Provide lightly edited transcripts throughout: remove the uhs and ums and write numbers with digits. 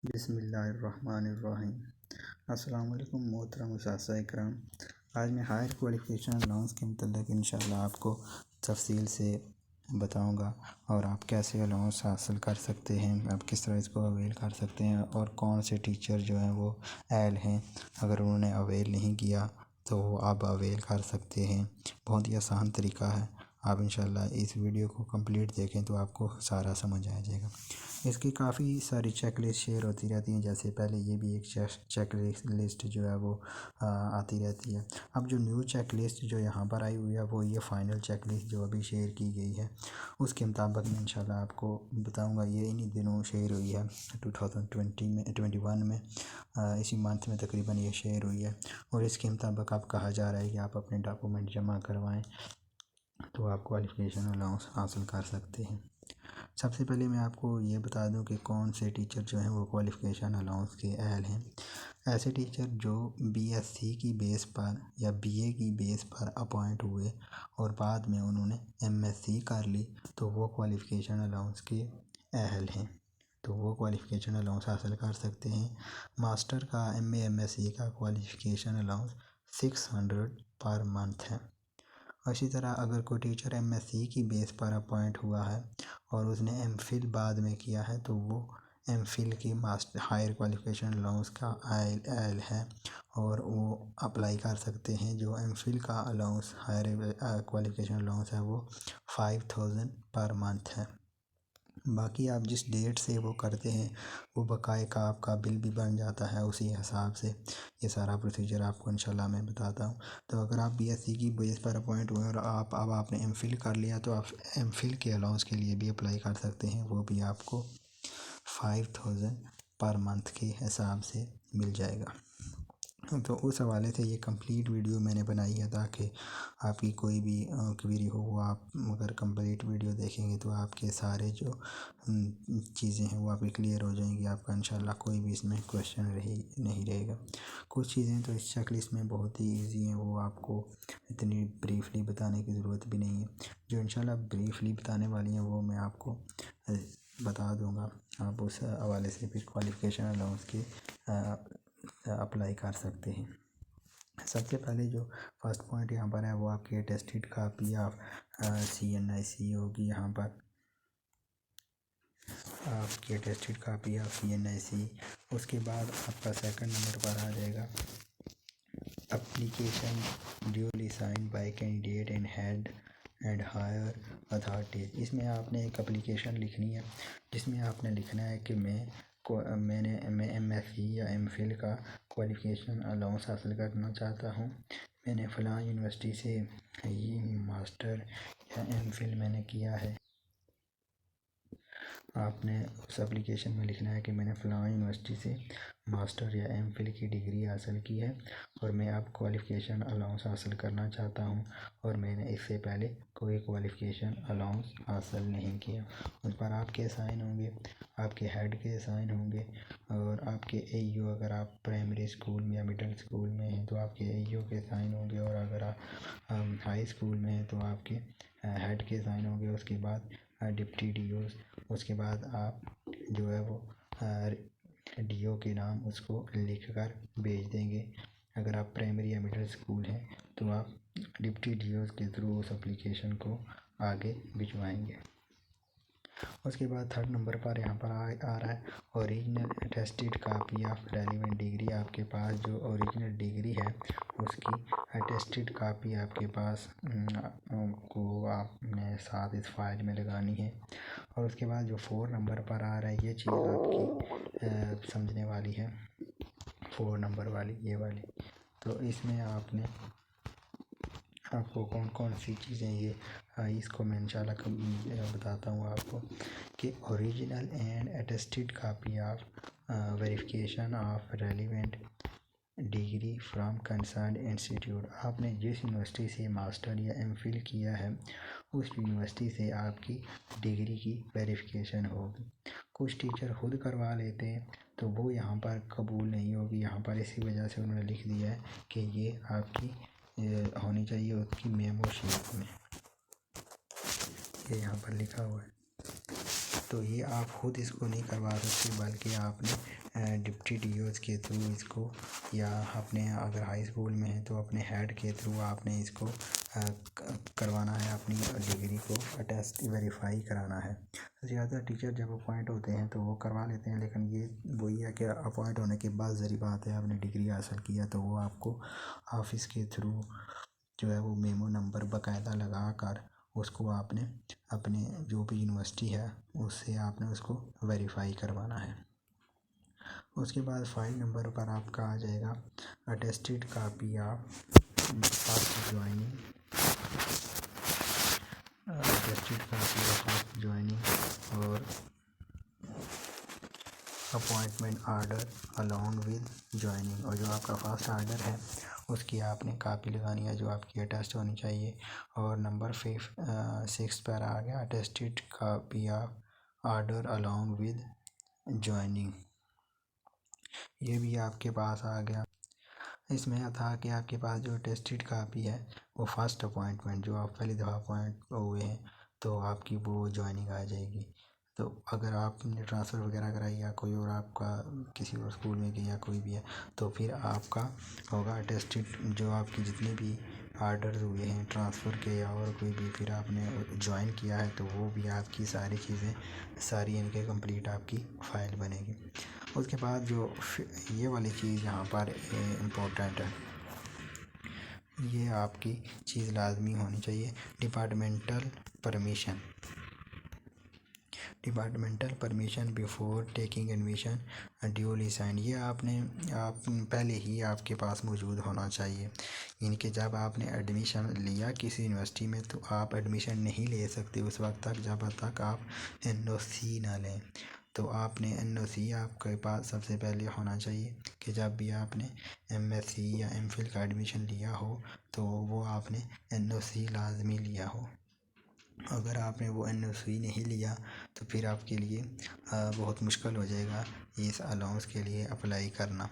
बिस्मिल्लाहिर्रहमानिर्रहीम। अस्सलाम वालेकुम मोहतरम उस्ताद इकराम। आज मैं हायर क्वालिफ़िकेशन अलाउंस के मतलब इंशाल्लाह आपको तफसील से बताऊंगा और आप कैसे अलाउंस हासिल कर सकते हैं, आप किस तरह इसको अवेल कर सकते हैं और कौन से टीचर जो हैं वो एल हैं, अगर उन्होंने अवेल नहीं किया तो वो आप अवेल कर सकते हैं। बहुत ही आसान तरीका है। आप इंशाल्लाह इस वीडियो को कंप्लीट देखें तो आपको सारा समझ आ जाएगा। इसकी काफ़ी सारी चेकलिस्ट शेयर होती रहती हैं। जैसे पहले ये भी एक चेक लिस्ट जो है वो आती रहती है। अब जो न्यू चेक लिस्ट जो यहाँ पर आई हुई है वो ये फ़ाइनल चेक लिस्ट जो अभी शेयर की गई है उसके मुताबिक मैं इंशाल्लाह आपको बताऊँगा। ये इन्हीं दिनों शेयर हुई है 2021 में, इसी मंथ में तकरीबन ये शेयर हुई है। और इसके मुताबिक अब कहा जा रहा है कि आप अपने डॉक्यूमेंट जमा करवाएँ तो आप क्वालिफ़िकेशन अलाउंस हासिल कर सकते हैं। सबसे पहले मैं आपको ये बता दूं कि कौन से टीचर जो हैं वो क्वालिफ़िकेशन अलाउंस के अहल हैं। ऐसे टीचर जो बीएससी की बेस पर या बीए की बेस पर अपॉइंट हुए और बाद में उन्होंने एमएससी कर ली तो वो क्वालिफ़िकेशन अलाउंस के अहल हैं, तो वो क्वालिफ़िकेशन अलाउंस हासिल कर सकते हैं। मास्टर का एमए एमएससी का क्वालिफ़िकेशन अलाउंस 600 पर मंथ है। इसी तरह अगर कोई टीचर एमएससी की बेस पर अपॉइंट हुआ है और उसने एमफिल बाद में किया है तो वो एमफिल की मास्टर हायर क्वालिफ़िकेशन अलाउंस का आयल है और वो अप्लाई कर सकते हैं। जो एमफिल का अलाउंस हायर क्वालिफ़िकेशन अलाउंस है वो 5000 पर मंथ है। बाकी आप जिस डेट से वो करते हैं वो बकाए का आपका बिल भी बन जाता है उसी हिसाब से। ये सारा प्रोसीजर आपको इंशाल्लाह मैं बताता हूँ। तो अगर आप बीएससी की बेस पर अपॉइंट हुए और आपने एमफिल कर लिया तो आप एमफिल के अलाउंस के लिए भी अप्लाई कर सकते हैं। वो भी आपको 5000 पर मंथ के हिसाब से मिल जाएगा। तो उस हवाले से ये कंप्लीट वीडियो मैंने बनाई है ताकि आपकी कोई भी क्वेरी हो वो आप अगर कंप्लीट वीडियो देखेंगे तो आपके सारे जो चीज़ें हैं वो आपकी क्लियर हो जाएंगी। आपका इंशाल्लाह कोई भी इसमें क्वेश्चन नहीं रहेगा। कुछ चीज़ें तो इस चेकलिस्ट में बहुत ही ईजी हैं, वो आपको इतनी ब्रीफली बताने की ज़रूरत भी नहीं है। जो इंशाल्लाह ब्रीफली बताने वाली हैं वो मैं आपको बता दूँगा। आप उस हवाले से फिर क्वालिफ़िकेशन अलाउंस की अप्लाई कर सकते हैं। सबसे पहले जो फर्स्ट पॉइंट यहाँ पर है वो आपकी अटेस्टेड कापी ऑफ CNIC होगी। यहाँ पर आपकी अटेस्टेड कापी ऑफ CNIC। उसके बाद आपका सेकंड नंबर पर आ जाएगा application duly signed by candidate and head and higher authorities. इसमें आपने एक एप्लीकेशन लिखनी है जिसमें आपने लिखना है कि मैं एमएससी या एमफिल का क्वालिफ़िकेशन अलाउंस हासिल करना चाहता हूँ। मैंने फ़लाँ यूनिवर्सिटी से ये मास्टर या एमफिल मैंने किया है। आपने उस एप्लीकेशन में लिखना है कि मैंने फ़लाँ यूनिवर्सिटी से मास्टर या एमफिल की डिग्री हासिल की है और मैं अब क्वालिफ़िकेशन अलाउंस हासिल करना चाहता हूँ और मैंने इससे पहले कोई क्वालिफ़िकेशन अलाउंस हासिल नहीं किया। उस पर आपके साइन होंगे, आपके हेड के साइन होंगे और आपके AU अगर आप प्राइमरी स्कूल में या मिडिल स्कूल में हैं तो आपके AU के साइन होंगे और अगर आप हाई स्कूल में हैं तो आपके हेड के साइन होंगे। उसके बाद डिप्टी DOs, उसके बाद आप जो है वो DO के नाम उसको लिख कर भेज देंगे। अगर आप प्राइमरी या मिडिल स्कूल हैं तो आप डिप्टी DOs के थ्रू उस एप्लीकेशन को आगे भिजवाएंगे। उसके बाद थर्ड नंबर पर यहाँ पर आ रहा है original attested copy of relevant degree. आपके पास जो ओरिजिनल डिग्री है उसकी अटेस्टेड कापी आपके पास को आपने साथ इस फाइल में लगानी है। और उसके बाद जो 4 नंबर पर आ रहा है ये चीज़ आपकी समझने वाली है, 4 नंबर वाली ये वाली। तो इसमें आपको कौन कौन सी चीज़ें ये इसको मैं इंशाल्लाह बताता हूँ आपको कि original and attested copy of verification of relevant degree from concern institute. आपने जिस यूनिवर्सिटी से मास्टर या एमफिल किया है उस यूनिवर्सिटी से आपकी डिग्री की वेरिफिकेशन होगी। कुछ टीचर खुद करवा लेते हैं तो वो यहाँ पर कबूल नहीं होगी। यहाँ पर इसी वजह से उन्होंने लिख दिया है कि ये आपकी होनी चाहिए उसकी मेमो शीट में, ये यहाँ पर लिखा हुआ है। तो ये आप खुद इसको नहीं करवा सकते, बल्कि आपने डिप्टी डीओ के थ्रू इसको, या अपने अगर हाई स्कूल में है तो अपने हेड के थ्रू आपने इसको करवाना है, अपनी डिग्री को अटेस्ट वेरीफाई कराना है। ज़्यादा टीचर जब अपॉइंट होते हैं तो वो करवा लेते हैं, लेकिन ये वही है कि अपॉइंट होने के बाद ज़री बात है आपने डिग्री हासिल किया तो वो आपको ऑफिस के थ्रू जो है वो मेमो नंबर बाकायदा लगा कर उसको आपने अपने जो भी यूनिवर्सिटी है उससे आपने उसको वेरीफाई करवाना है। उसके बाद 5 नंबर पर आपका आ जाएगा attested copy of first joining, attested copy of first joining और appointment order along with joining. और जो आपका फर्स्ट आर्डर है उसकी आपने कापी लगानी है जो आपकी अटेस्ट होनी चाहिए। और नंबर 6 पर आ गया attested copy of order along with joining, ये भी आपके पास आ गया। इसमें था कि आपके पास जो अटेस्टेड कापी है वो फर्स्ट अपॉइंटमेंट जो आप पहली दफ़ा अपॉइंट हुए हैं तो आपकी वो ज्वाइनिंग आ जाएगी। तो अगर आपने ट्रांसफ़र वगैरह कराई या कोई और आपका किसी और स्कूल में गया कोई भी है तो फिर आपका होगा अटेस्टेड जो आपकी जितने भी आर्डर हुए हैं ट्रांसफ़र के या और कोई भी फिर आपने ज्वाइन किया है तो वो भी आपकी सारी चीज़ें सारी इनके कंप्लीट आपकी फ़ाइल बनेगी। उसके बाद जो ये वाली चीज़ यहाँ पर इम्पोर्टेंट है, ये आपकी चीज़ लाजमी होनी चाहिए, departmental permission before taking admission duly sign. ये आप पहले ही आपके पास मौजूद होना चाहिए। इनके जब आपने एडमिशन लिया किसी यूनिवर्सिटी में तो आप एडमिशन नहीं ले सकते उस वक्त तक जब तक आप NOC ना लें। तो आपने NOC आपके पास सबसे पहले होना चाहिए कि जब भी आपने MSc या MPhil का एडमिशन लिया हो तो वो आपने NOC लाजमी लिया हो। अगर आपने वो NOC नहीं लिया तो फिर आपके लिए बहुत मुश्किल हो जाएगा इस अलाउंस के लिए अप्लाई करना।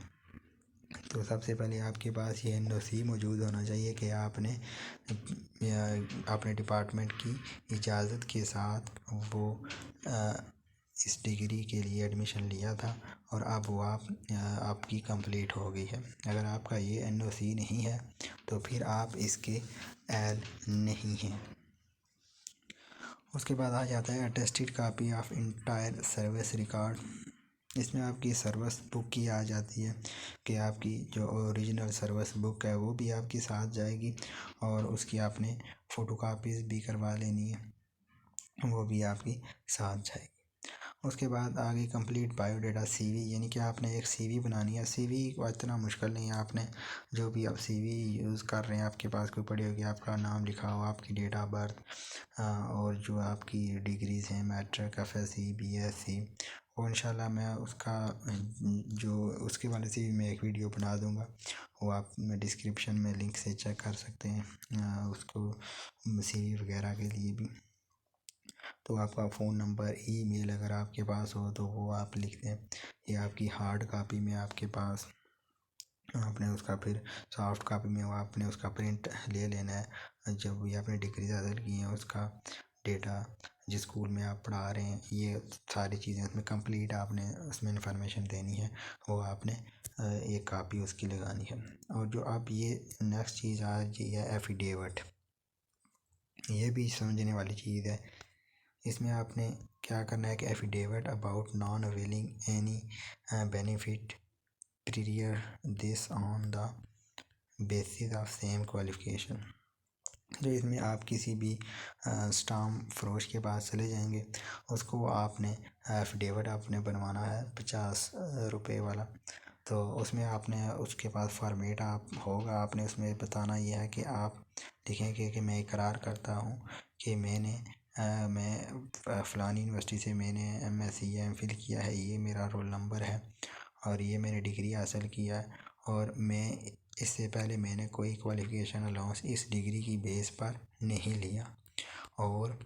तो सबसे पहले आपके पास ये NOC मौजूद होना चाहिए कि आपने अपने डिपार्टमेंट की इजाज़त के साथ वो इस डिग्री के लिए एडमिशन लिया था और अब वो आपकी कंप्लीट हो गई है। अगर आपका ये NOC नहीं है तो फिर आप इसके एल नहीं हैं। उसके बाद आ जाता है attested copy of entire service record. इसमें आपकी सर्विस बुक की आ जाती है कि आपकी जो ओरिजिनल सर्विस बुक है वो भी आपके साथ जाएगी और उसकी आपने फ़ोटोकॉपीज़ भी करवा लेनी है, वो भी आपकी साथ जाएगी। उसके बाद आगे कंप्लीट बायोडाटा CV, यानी कि आपने एक CV बनानी है। CV इतना मुश्किल नहीं है, आपने जो भी आप CV यूज़ कर रहे हैं आपके पास कोई पड़ी होगी, आपका नाम लिखा हो, आपकी डेट ऑफ बर्थ और जो आपकी डिग्रीज़ हैं मैट्रिक FSc BSc, और इंशाल्लाह मैं उसका जो उसके वाले से भी मैं एक वीडियो बना दूंगा, वो आप मैं डिस्क्रिप्शन में लिंक से चेक कर सकते हैं उसको CV वगैरह के लिए भी। तो आपका फ़ोन नंबर ईमेल अगर आपके पास हो तो वो आप लिख दें, या आपकी हार्ड कापी में आपके पास आपने उसका फिर सॉफ्ट कापी में वो आपने उसका प्रिंट ले लेना है। जब भी आपने डिग्री हासिल की है उसका डेटा जिस स्कूल में आप पढ़ा रहे हैं ये सारी चीज़ें उसमें कंप्लीट आपने उसमें इंफॉर्मेशन देनी है, वो आपने एक कापी उसकी लगानी है। और जो आप ये नेक्स्ट चीज़ आ रही है एफिडेविट, ये भी समझने वाली चीज़ है। इसमें आपने क्या करना है कि affidavit about non availing any benefit prior this on the basis of same qualification. जो इसमें आप किसी भी स्टाम्प फरोश के पास चले जाएंगे, उसको आपने एफिडेविट आपने बनवाना है 50 रुपये वाला। तो उसमें आपने उसके पास फॉर्मेट आप होगा, आपने उसमें बताना ये है कि आप लिखेंगे कि मैं इकरार करता हूँ कि मैं फ़लानी यूनिवर्सिटी से मैंने MSc या MPhil किया है, ये मेरा रोल नंबर है और ये मैंने डिग्री हासिल किया है और मैं इससे पहले मैंने कोई क्वालिफ़िकेशन अलाउंस इस डिग्री की बेस पर नहीं लिया। और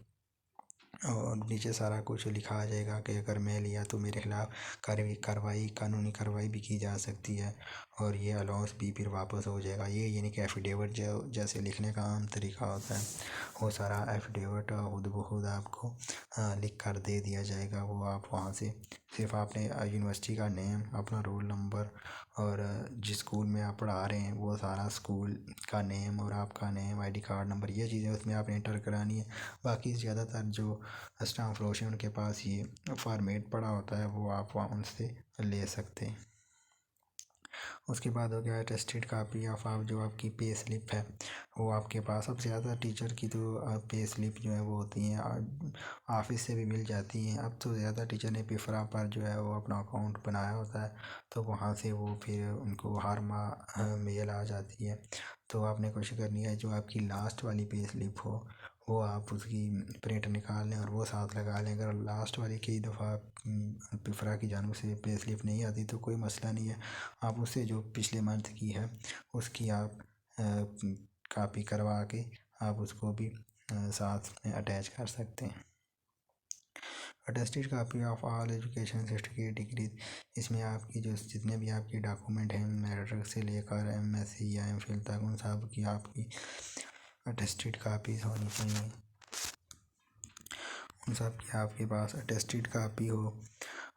और नीचे सारा कुछ लिखा आ जाएगा कि अगर मैं लिया तो मेरे खिलाफ़ कानूनी कार्रवाई भी की जा सकती है और ये अलाउंस भी फिर वापस हो जाएगा। ये यानी कि एफ़िडेविट जो जैसे लिखने का आम तरीका होता है, वो सारा एफ़िडेविट खुद ब खुद आपको लिख कर दे दिया जाएगा। वो आप वहाँ से सिर्फ आपने यूनिवर्सिटी का नेम, अपना रोल नंबर और जिस स्कूल में आप पढ़ा रहे हैं वो सारा स्कूल का नेम और आपका नेम, आईडी कार्ड नंबर, ये चीज़ें उसमें आपने एंटर करानी है। बाकी ज़्यादातर जो स्टाफ रोशन उनके पास ये फॉर्मेट पड़ा होता है, वो आप वहाँ उनसे ले सकते हैं। उसके बाद हो गया अटेस्टेड कापी ऑफ आप जो आपकी पे स्लिप है वो आपके पास। अब ज़्यादा टीचर की तो पे स्लिप जो है वो होती हैं ऑफिस से भी मिल जाती हैं। अब तो ज़्यादा टीचर ने पिफरा पर जो है वो अपना अकाउंट बनाया होता है, तो वहाँ से वो फिर उनको हर माह मेल आ जाती है। तो आपने कोशिश करनी है जो आपकी लास्ट वाली पे स्लिप हो वो आप उसकी प्रिंट निकाल लें और वो साथ लगा लें। अगर लास्ट वाली कई दफ़ा पिफरा की जानिब से पे स्लिप नहीं आती तो कोई मसला नहीं है, आप उससे जो पिछले मंथ की है उसकी आप कापी करवा के आप उसको भी साथ में अटैच कर सकते हैं। Attested copy of all education certificate degree, इसमें आपकी जो जितने भी आपके डॉक्यूमेंट हैं मैट्रिक से लेकर एमएससी या एमफिल तक उन सब की आपकी अटेस्टेड कापीज़ होनी चाहिए। उन सब की आपके पास अटेस्टेड कापी हो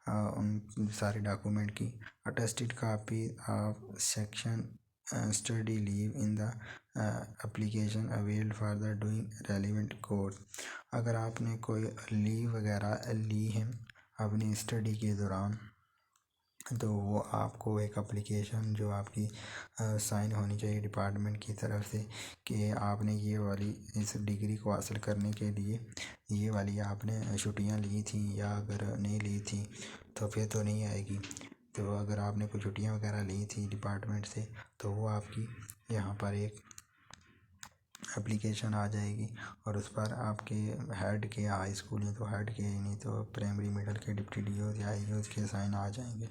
उन सारे डॉक्यूमेंट की। Attested copy of section study leave in the application availed for the doing relevant course. अगर आपने कोई लीव वगैरह ली है अपनी स्टडी के दौरान तो वो आपको एक एप्लीकेशन जो आपकी साइन होनी चाहिए डिपार्टमेंट की तरफ से कि आपने ये वाली इस डिग्री को हासिल करने के लिए ये वाली आपने छुट्टियां ली थी, या अगर नहीं ली थी तो फिर तो नहीं आएगी। तो अगर आपने कोई छुट्टियां वगैरह ली थी डिपार्टमेंट से तो वो आपकी यहाँ पर एक एप्लीकेशन आ जाएगी और उस पर आपके हेड के, हाई स्कूल में तो हेड के, नहीं तो प्राइमरी मिडिल के डिप्टी डीओ या आईओ के साइन आ जाएंगे।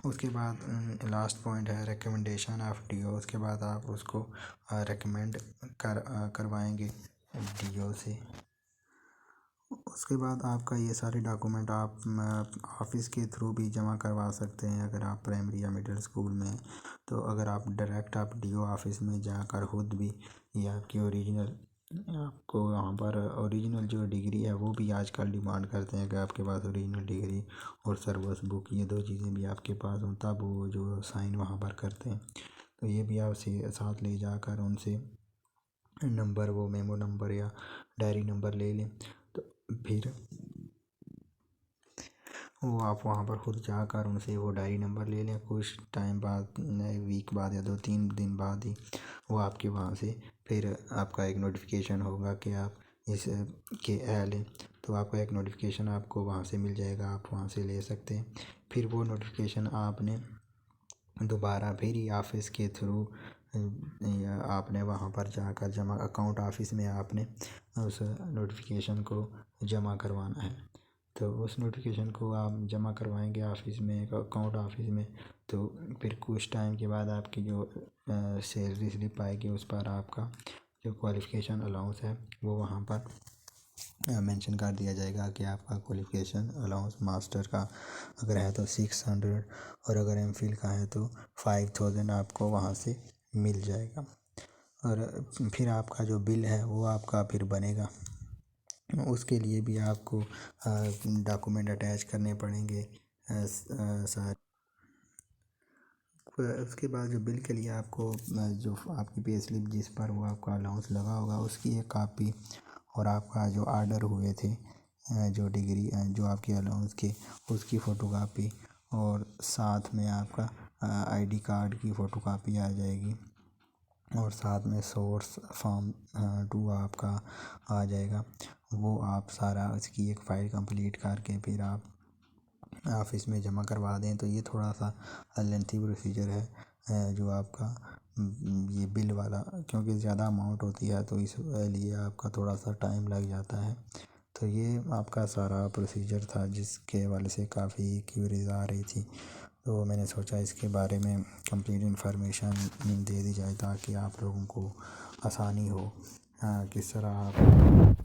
उसके बाद लास्ट पॉइंट है रिकमेंडेशन ऑफ डीओ। उसके बाद आप उसको रिकमेंड करवाएंगे डीओ से। उसके बाद आपका ये सारे डॉक्यूमेंट आप ऑफिस के थ्रू भी जमा करवा सकते हैं अगर आप प्राइमरी या मिडिल स्कूल में। तो अगर आप डायरेक्ट आप डीओ ऑफिस में जाकर खुद भी ये आपकी ओरिजिनल आपको वहाँ पर ओरिजिनल जो डिग्री है वो भी आजकल डिमांड करते हैं कि आपके पास ओरिजिनल डिग्री और सर्विस बुक, ये दो चीज़ें भी आपके पास हों तब वो जो साइन वहाँ पर करते हैं। तो ये भी आप साथ ले जाकर उनसे नंबर, वो मेमो नंबर या डायरी नंबर ले लें। तो फिर वो आप वहाँ पर खुद जाकर उनसे वो डायरी नंबर ले लें। कुछ टाइम बाद, वीक बाद या 2-3 दिन बाद ही वो आपके वहाँ से फिर आपका एक नोटिफिकेशन होगा कि आप इस के एल हैं, तो आपका एक नोटिफिकेशन आपको वहाँ से मिल जाएगा, आप वहाँ से ले सकते हैं। फिर वो नोटिफिकेशन आपने दोबारा फिर ही ऑफिस के थ्रू आपने वहाँ पर जाकर जमा अकाउंट ऑफिस में आपने उस नोटिफिकेशन को जमा करवाना है। तो उस नोटिफिकेशन को आप जमा करवाएंगे ऑफिस में, अकाउंट ऑफिस में। तो फिर कुछ टाइम के बाद आपकी जो सैलरी स्लिप आएगी उस पर आपका जो क्वालिफ़िकेशन अलाउंस है वो वहाँ पर मेंशन कर दिया जाएगा कि आपका क्वालिफ़िकेशन अलाउंस मास्टर का अगर है तो 600 और अगर एमफिल का है तो 5000 आपको वहाँ से मिल जाएगा। और फिर आपका जो बिल है वो आपका फिर बनेगा। उसके लिए भी आपको डॉक्यूमेंट अटैच करने पड़ेंगे सारे। उसके बाद जो बिल के लिए आपको जो आपकी पे स्लिप जिस पर वो आपका अलाउंस लगा होगा उसकी एक कापी और आपका जो आर्डर हुए थे जो डिग्री जो आपके अलाउंस के उसकी फ़ोटोकॉपी और साथ में आपका आईडी कार्ड की फ़ोटोकॉपी आ जाएगी और साथ में सोर्स फॉर्म 2 आपका आ जाएगा। वो आप सारा उसकी एक फ़ाइल कंप्लीट करके फिर आप ऑफिस में जमा करवा दें। तो ये थोड़ा सा लेंथी प्रोसीजर है जो आपका ये बिल वाला, क्योंकि ज़्यादा अमाउंट होती है तो इस लिए आपका थोड़ा सा टाइम लग जाता है। तो ये आपका सारा प्रोसीजर था जिसके हवाले से काफ़ी क्यूरीज आ रही थी, तो मैंने सोचा इसके बारे में कंप्लीट इन्फॉर्मेशन दे दी जाए ताकि आप लोगों को आसानी हो किस तरह आप